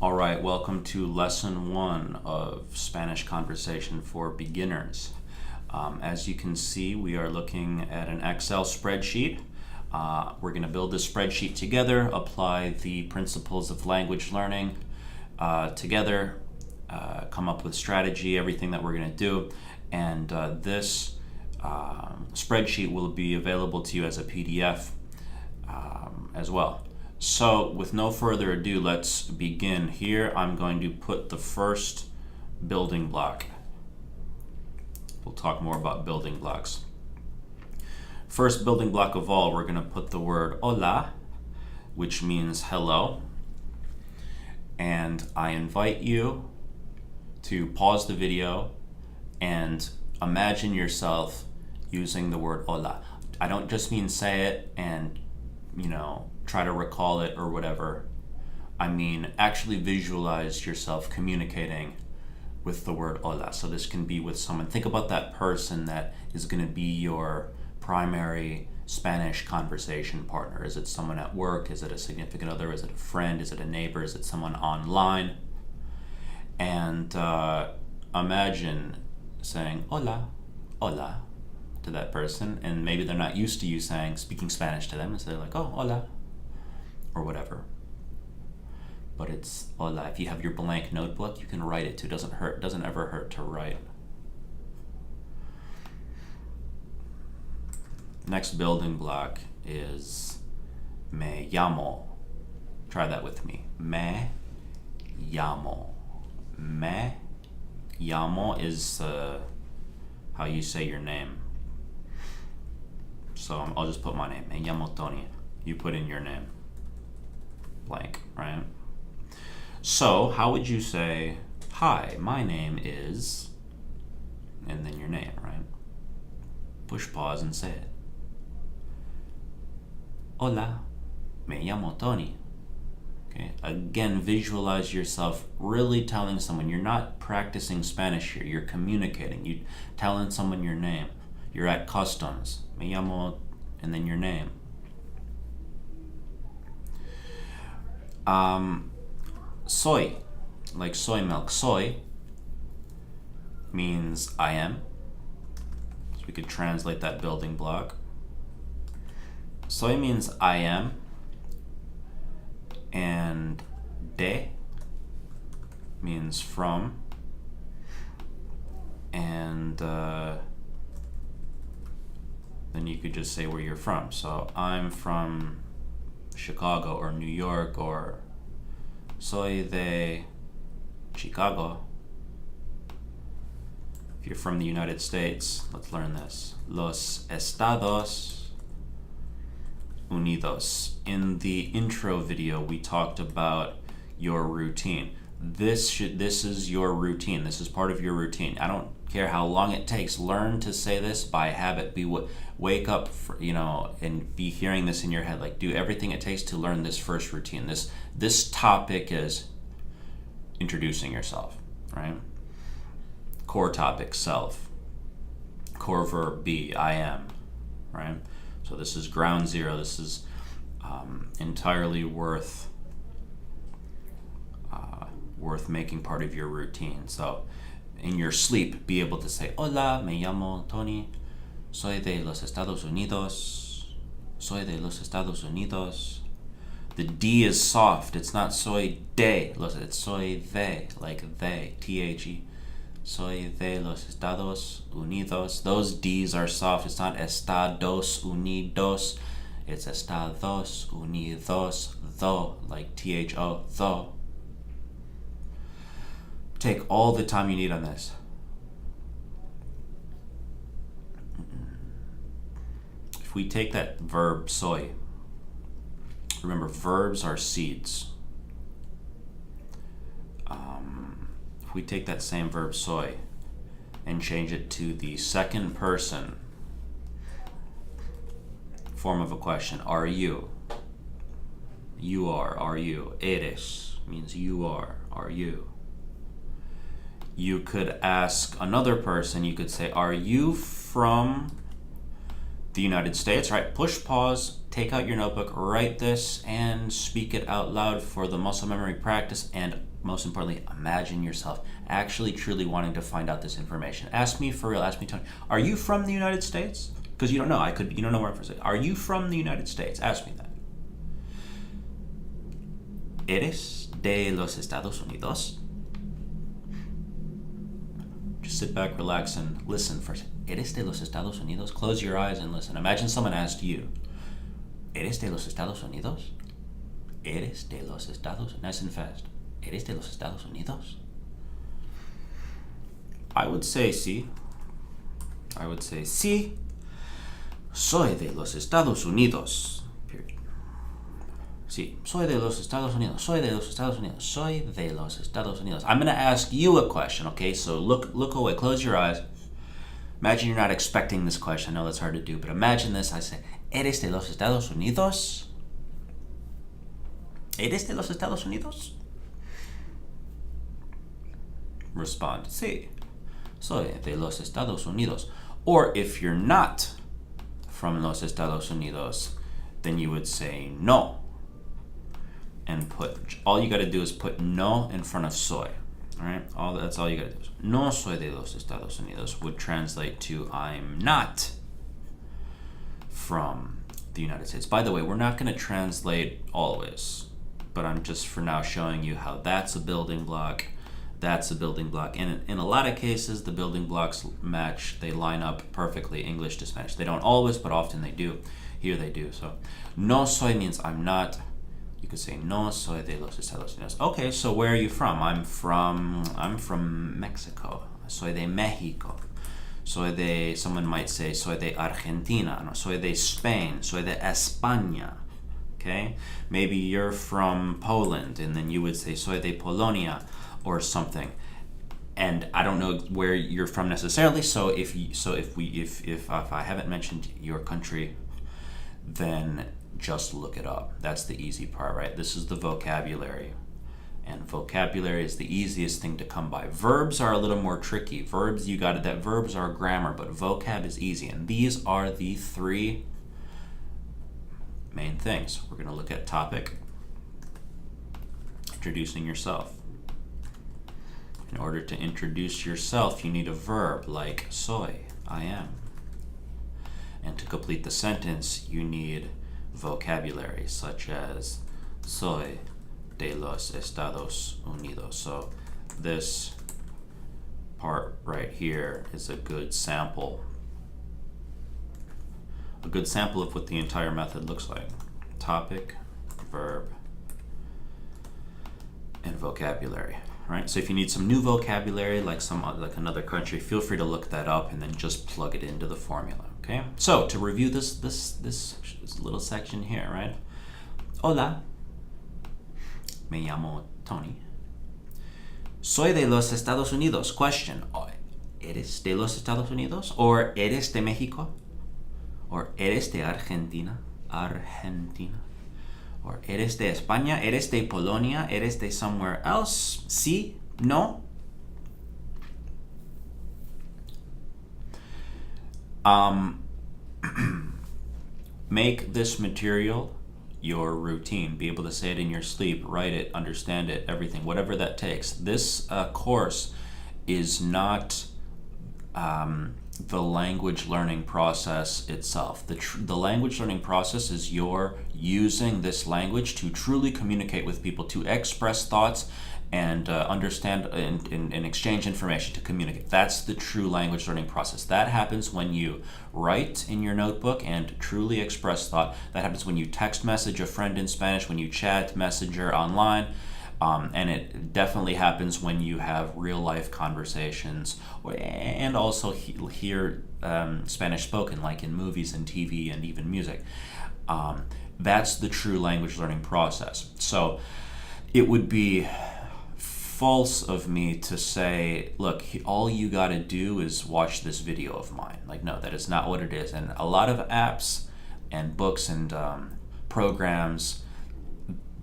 All right, welcome to lesson 1 of Spanish Conversation for Beginners. As you can see, we are looking at an Excel spreadsheet. We're going to build this spreadsheet together, apply the principles of language learning together, come up with strategy, everything that we're going to do. And this spreadsheet will be available to you as a PDF as well. So with no further ado, let's begin. Here I'm going to put the first building block. We'll talk more about building blocks. First building block of all, we're going to put the word hola, which means hello. And I invite you to pause the video and imagine yourself using the word hola. I don't just mean say it and, try to recall it or whatever. I mean, actually visualize yourself communicating with the word hola. So this can be with someone. Think about that person that is going to be your primary Spanish conversation partner. Is it someone at work? Is it a significant other? Is it a friend? Is it a neighbor? Is it someone online? And imagine saying hola, hola to that person, and maybe they're not used to you speaking Spanish to them, and so they're like, oh, hola, or whatever. But it's hola. If you have your blank notebook, you can write it too. Doesn't hurt. Doesn't ever hurt to write. Next building block is me llamo. Try that with me. Me llamo. Me llamo is how you say your name. So I'll just put my name. Me llamo Tony. You put in your name. Blank, right? So how would you say, hi, my name is, and then your name, right? Push pause and say it. Hola, me llamo Tony. Okay. Again, visualize yourself really telling someone. You're not practicing Spanish here. You're communicating. You're telling someone your name. You're at customs. Me llamo, and then your name. Soy, like soy milk. Soy means I am. So we could translate that building block. Soy means I am. And de means from. And then you could just say where you're from. So I'm from Chicago or New York, or soy de Chicago. If you're from the United States, let's learn this. Los Estados Unidos. In the intro video, we talked about your routine. This is your routine. This is part of your routine. I don't care how long it takes. Learn to say this by habit. Wake up, and be hearing this in your head. Like, do everything it takes to learn this first routine. This topic is introducing yourself, right? Core topic, self. Core verb, be, I am, right? So this is ground zero. This is entirely worth making part of your routine. So in your sleep, be able to say, hola, me llamo Tony, soy de los Estados Unidos, soy de los Estados Unidos. The D is soft. It's not soy de los, it's soy de, like they, T-H-E. Soy de los Estados Unidos. Those D's are soft. It's not Estados Unidos. It's Estados Unidos, though, like T-H-O, though. Take all the time you need on this. If we take that verb soy, remember verbs are seeds. If we take that same verb soy and change it to the second person form of a question, are you? You are you? Eres means you are you? You could ask another person, you could say, are you from the United States, right? Push pause, take out your notebook, write this, and speak it out loud for the muscle memory practice. And most importantly, imagine yourself actually truly wanting to find out this information. Ask me for real, ask me, Tony, are you from the United States? Because you don't know, you don't know where I'm from. Are you from the United States? Ask me that. ¿Eres de los Estados Unidos? Just sit back, relax, and listen first. ¿Eres de los Estados Unidos? Close your eyes and listen. Imagine someone asked you, ¿Eres de los Estados Unidos? ¿Eres de los Estados Unidos? Nice and fast. ¿Eres de los Estados Unidos? I would say sí. I would say sí. Soy de los Estados Unidos. Period. Sí. Soy de los Estados Unidos. Soy de los Estados Unidos. Soy de los Estados Unidos. I'm going to ask you a question, okay? So look away. Close your eyes. Imagine you're not expecting this question. I know that's hard to do, but imagine this. I say, ¿Eres de los Estados Unidos? ¿Eres de los Estados Unidos? Respond, sí. Soy de los Estados Unidos. Or if you're not from los Estados Unidos, then you would say no. And all you got to do is put no in front of soy. All right? That's all you got to do. No soy de los Estados Unidos would translate to I'm not from the United States. By the way, we're not going to translate always, but I'm just for now showing you how that's a building block. That's a building block. And in a lot of cases, the building blocks match. They line up perfectly, English to Spanish. They don't always, but often they do. Here they do. So, no soy means I'm not. You could say, no soy de los Estados Unidos. Okay, so where are you from? I'm from Mexico. Soy de Mexico. Someone might say, soy de Argentina. No, soy de Spain. Soy de España. Okay?Maybe you're from Poland, and then you would say, soy de Polonia, or something. And I don't know where you're from necessarily, so if I haven't mentioned your country, then just look it up. That's the easy part, right? This is the vocabulary. And vocabulary is the easiest thing to come by. Verbs are a little more tricky. Verbs are grammar, but vocab is easy. And these are the three main things. We're going to look at topic, introducing yourself. In order to introduce yourself, you need a verb like soy, I am. And to complete the sentence, you need vocabulary such as soy de los Estados Unidos. So this part right here is a good sample of what the entire method looks like. Topic, verb, and vocabulary. Right? So if you need some new vocabulary, like another country, feel free to look that up and then just plug it into the formula. Okay? So to review this little section here, right? Hola, me llamo Tony. Soy de los Estados Unidos. Question: ¿Eres de los Estados Unidos? Or ¿eres de México? Or ¿eres de Argentina? Or ¿eres de España? ¿Eres de Polonia? ¿Eres de somewhere else? Sí? No? Make this material your routine. Be able to say it in your sleep, write it, understand it, everything, whatever that takes. This course is not the language learning process itself. The language learning process is you're using this language to truly communicate with people, to express thoughts and understand and exchange information, to communicate. That's the true language learning process. That happens when you write in your notebook and truly express thought. That happens when you text message a friend in Spanish, when you chat Messenger online. And it definitely happens when you have real-life conversations and also hear Spanish spoken, like in movies and TV and even music. That's the true language learning process. So it would be false of me to say, look, all you got to do is watch this video of mine. Like, no, that is not what it is. And a lot of apps and books and programs,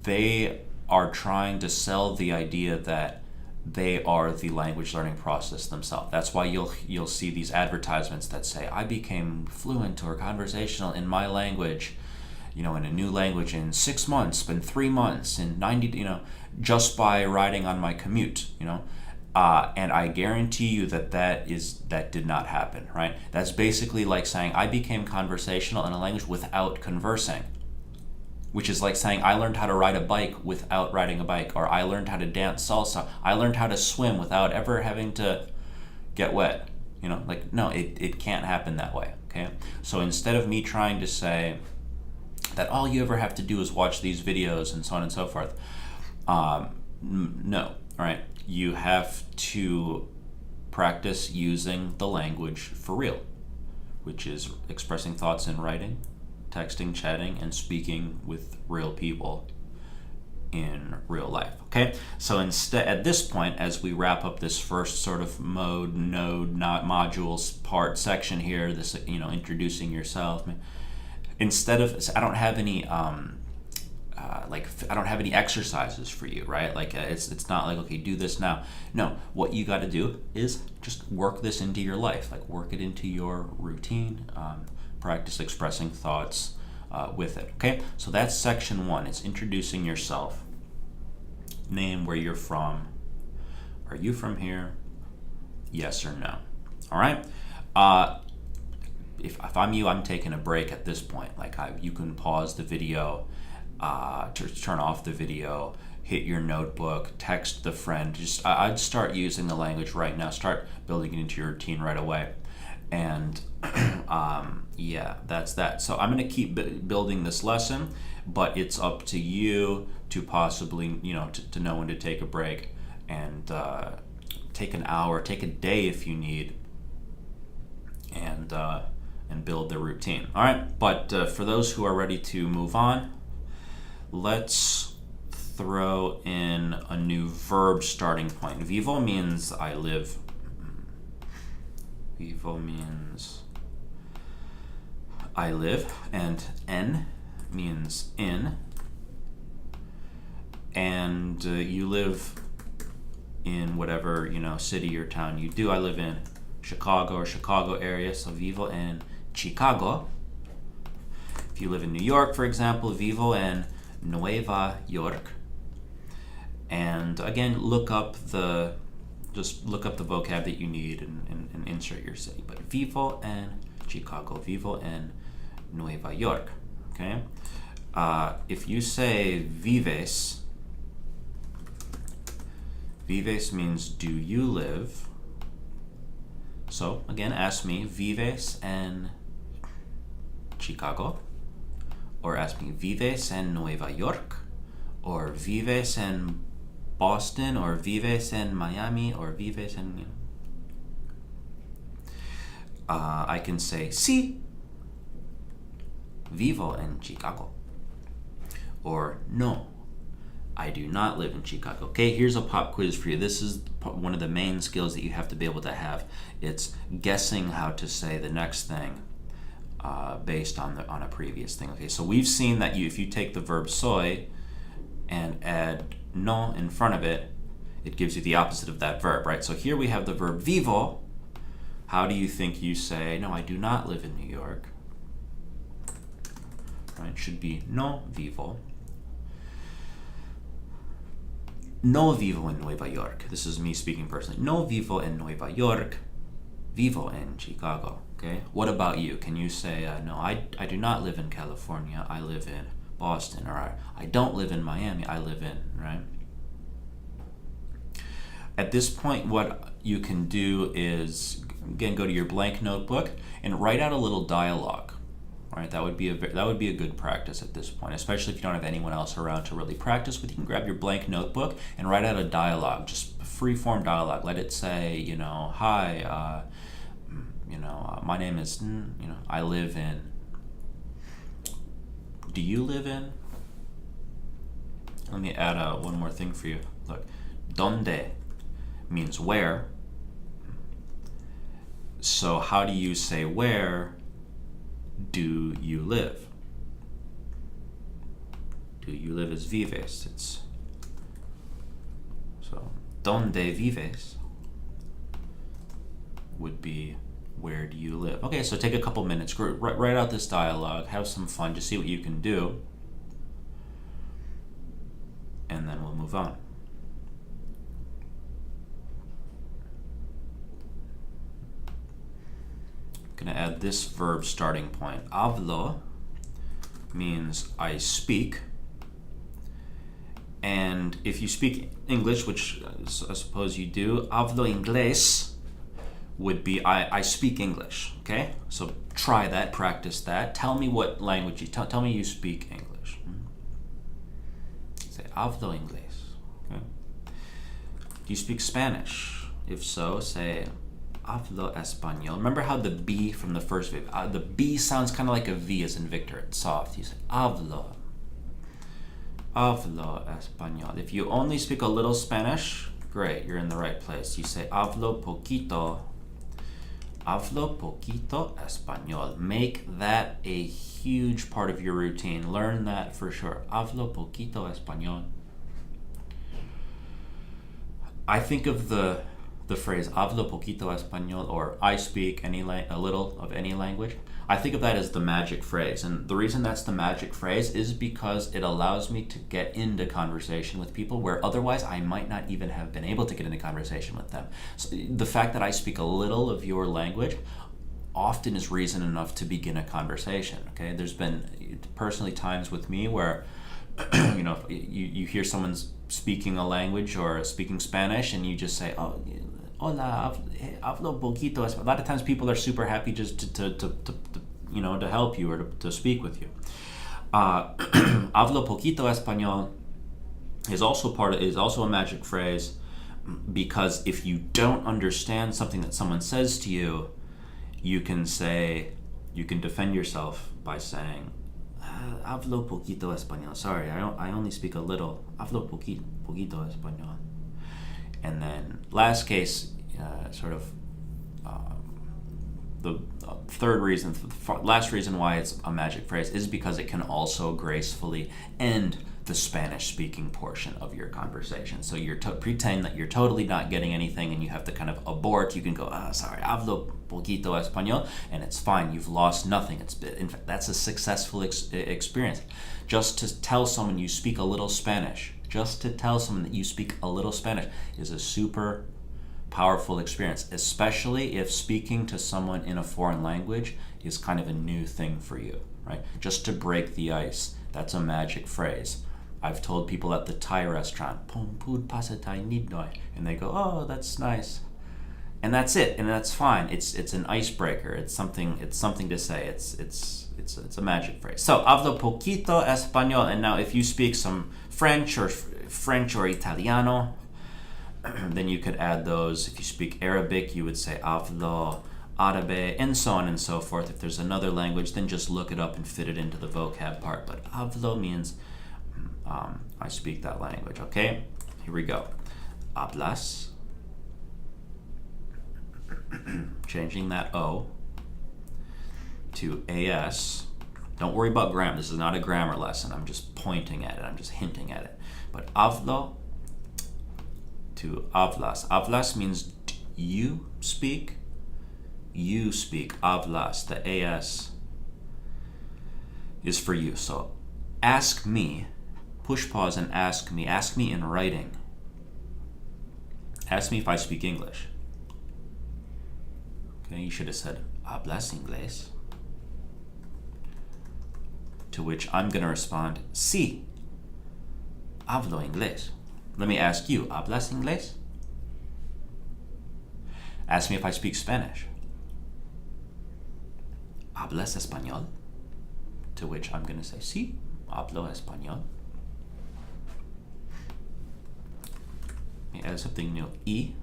they are trying to sell the idea that they are the language learning process themselves. That's why you'll see these advertisements that say, I became fluent or conversational in my language in a new language in 6 months, in 3 months, in 90, just by riding on my commute, and I guarantee you that did not happen, right? That's basically like saying I became conversational in a language without conversing, which is like saying I learned how to ride a bike without riding a bike, or I learned how to dance salsa, I learned how to swim without ever having to get wet. No, it can't happen that way, okay? So instead of me trying to say that all you ever have to do is watch these videos and so on and so forth, no, right? You have to practice using the language for real, which is expressing thoughts in writing, texting, chatting, and speaking with real people in real life, okay? So instead, at this point, as we wrap up this first sort of not modules part section here, this, introducing yourself, instead of, I don't have any, I don't have any exercises for you, right? It's not like, okay, do this now. No, what you got to do is just work this into your life, work it into your routine, practice expressing thoughts with it, okay? So that's section 1. It's introducing yourself. Name, where you're from. Are you from here? Yes or no. All right? If I'm you, I'm taking a break at this point. You can pause the video, to turn off the video, hit your notebook, text the friend. I'd start using the language right now. Start building it into your routine right away. And yeah, that's that. So I'm going to keep building this lesson, but it's up to you to possibly, to know when to take a break and take an hour, take a day if you need, and build the routine. All right, but for those who are ready to move on, let's throw in a new verb starting point. Vivo means I live. Vivo means I live, and en means in, and you live in whatever city or town you do. I live in Chicago or Chicago area, so vivo en Chicago. If you live in New York, for example, vivo en Nueva York. And again, look up the vocab that you need and insert your city. But vivo en Chicago, vivo en Nueva York. Okay. If you say vives, vives means do you live. So again, ask me, vives en Chicago, or ask me, vives en Nueva York, or vives en Boston, or vives en Miami, or vives en... I can say, sí, vivo en Chicago. Or, no, I do not live in Chicago. Okay, here's a pop quiz for you. This is one of the main skills that you have to be able to have. It's guessing how to say the next thing based on a previous thing. Okay, so we've seen that if you take the verb soy and add no in front of it, it gives you the opposite of that verb, right? So here we have the verb vivo. How do you think you say, no, I do not live in New York? Right, it should be no vivo. No vivo en Nueva York. This is me speaking personally. No vivo en Nueva York. Vivo en Chicago. Okay. What about you? Can you say, no, I do not live in California. I live in Boston. Or I don't live in Miami. I live in, right? At this point, what you can do is, again, go to your blank notebook and write out a little dialogue. Right, that would be a good practice at this point, especially if you don't have anyone else around to really practice with. You can grab your blank notebook and write out a dialogue, just free-form dialogue. Let it say, hi, my name is, I live in. Do you live in? Let me add one more thing for you. Look, donde means where. So how do you say where do you live? Do you live as vives? It's so donde vives would be Where do you live? Okay, so take a couple minutes, write out this dialogue, have some fun, just see what you can do, and then we'll move on. I'm gonna add this verb starting point. Hablo means I speak. And if you speak English, which I suppose you do, hablo inglés would be I speak English, okay? So try that, practice that. Tell me what language you, tell me you speak English. Say, hablo inglés, okay? Do you speak Spanish? If so, say, hablo español. Remember how the B from the first V, the B sounds kind of like a V as in Victor, it's soft. You say, hablo español. If you only speak a little Spanish, great, you're in the right place. You say, hablo poquito español. Make that a huge part of your routine. Learn that for sure. Hablo poquito español. I think of the phrase hablo poquito español, or I speak a little of any language. I think of that as the magic phrase, and the reason that's the magic phrase is because it allows me to get into conversation with people where otherwise I might not even have been able to get into conversation with them. So the fact that I speak a little of your language often is reason enough to begin a conversation, okay? There's been personally times with me where you hear someone's speaking a language or speaking Spanish and you just say, oh, hola, hablo poquito. A lot of times people are super happy just to help you or to speak with you. Hablo poquito español is also a magic phrase, because if you don't understand something that someone says to you, you can defend yourself by saying, hablo poquito español. Sorry, I only speak a little. Hablo poquito español. And then last case, the last reason why it's a magic phrase is because it can also gracefully end the Spanish-speaking portion of your conversation. So you're pretend that you're totally not getting anything and you have to kind of abort. You can go, sorry, hablo poquito español, and it's fine. You've lost nothing. In fact, that's a successful experience. Just to tell someone you speak a little Spanish, just to tell someone that you speak a little Spanish is a super powerful experience, especially if speaking to someone in a foreign language is kind of a new thing for you, right? Just to break the ice, that's a magic phrase. I've told people at the Thai restaurant, "Pom pud pasatai nidoi," and they go, "Oh, that's nice," and that's it, and that's fine. It's an icebreaker. It's something to say. It's a magic phrase. So hablo poquito español, and now if you speak some French or Italiano, then you could add those. If you speak Arabic, you would say hablo árabe, and so on and so forth. If there's another language, then just look it up and fit it into the vocab part. But hablo means I speak that language, okay? Here we go. Hablas. Changing that O to AS. Don't worry about grammar. This is not a grammar lesson. I'm just pointing at it. I'm just hinting at it. But hablo to hablas. Hablas means you speak. You speak. Hablas. The AS is for you. So ask me. Push pause and ask me. Ask me in writing. Ask me if I speak English. Okay, you should have said, hablas inglés. To which I'm going to respond, sí, hablo inglés. Let me ask you, hablas inglés? Ask me if I speak Spanish. ¿Hablas español? To which I'm going to say, sí, hablo español. Let me add something new. Y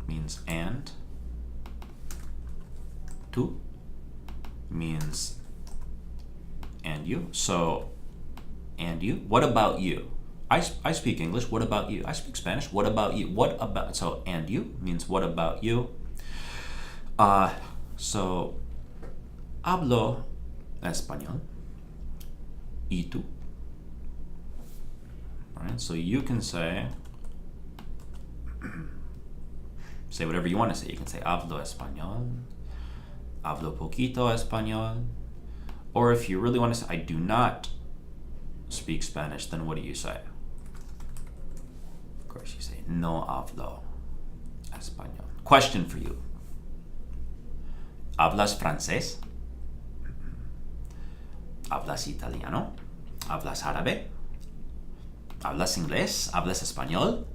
means and. Tú means and you. So, and you. What about you? I speak English. What about you? I speak Spanish. What about you? What about, so and you means what about you? So, hablo español. ¿Y tú? All right, so you can say whatever you want to say. You can say hablo español. hablo poquito español. Or if you really want to say, I do not speak Spanish, then what do you say? Of course, you say, no hablo español. Question for you. ¿Hablas francés? ¿Hablas italiano? ¿Hablas árabe? ¿Hablas inglés? ¿Hablas español?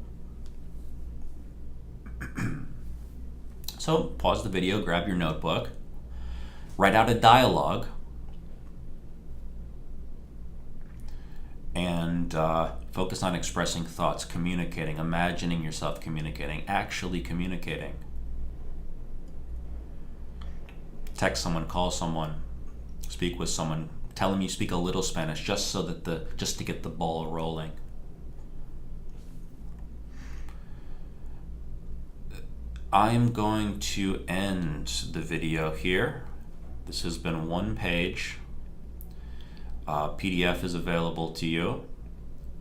So pause the video, grab your notebook, write out a dialogue, and focus on expressing thoughts, communicating, imagining yourself communicating, actually communicating. Text someone, call someone, speak with someone, tell them you speak a little Spanish just to get the ball rolling. I'm going to end the video here. This has been one page. PDF is available to you,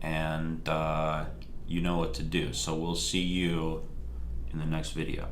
and you know what to do. So we'll see you in the next video.